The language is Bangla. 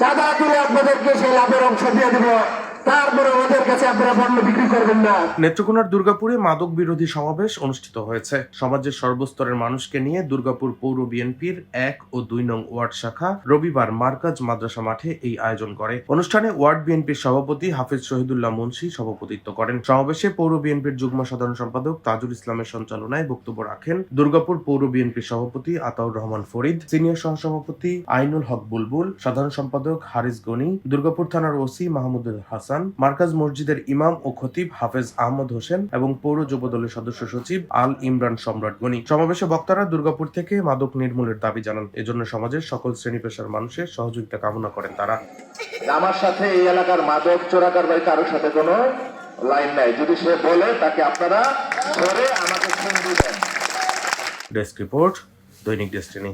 চাঁদা তুলে আপনাদেরকে সেই লাভের অংশ দিয়ে দেব, তারপরে ওদের কাছে আপনারা পণ্য বিক্রি করবেন না। নেত্রকোনার দুর্গাপুরে মাদক বিরোধী সমাবেশ অনুষ্ঠিত হয়েছে। সমাজের সর্বস্তরের মানুষকে নিয়ে দুর্গাপুর পৌর বিএনপির 1 ও 2 নং ওয়ার্ড শাখা রবিবার মার্কাজ মাদ্রাসা মাঠে এই আয়োজন করে। অনুষ্ঠানে ওয়ার্ড বিএনপির সভাপতি হাফেজ শহীদুল্লাহ মুন্সি সভাপতিত্ব করেন। সমাবেশে পৌর বিএনপির যুগ্ম সাধারণ সম্পাদক তাজুল ইসলামের সঞ্চালনায় বক্তব্য রাখেন দুর্গাপুর পৌর বিএনপির সভাপতি আতাউর রহমান ফরিদ, সিনিয়র সহসভাপতি আইনুল হক বুলবুল, সাধারণ সম্পাদক হারিস গনি, দুর্গাপুর থানার ওসি মাহমুদুল হাসান, মার্কাজ মসজিদের ইমাম ও খতিব হাফেজ আহমদ হোসেন এবং পৌর যুবদলের সদস্য সচিব আল ইমরান সম্রাট গনি। সমাবেশে বক্তারা দুর্গাপুর থেকে মাদক নির্মূলের দাবি জানান। এজন্য সমাজের সকল শ্রেণী পেশার মানুষের সহযোগিতা কামনা করেন তারা। আমার সাথে এই এলাকার মাদক চোরাকার বাড়ি কারোর সাথে কোনো লাইন নাই, যদি সে বলে তাকে আপনারা ধরে আমাকে ফোন দিবেন। ডেস্ক রিপোর্ট, দৈনিক ডেস্টিনি।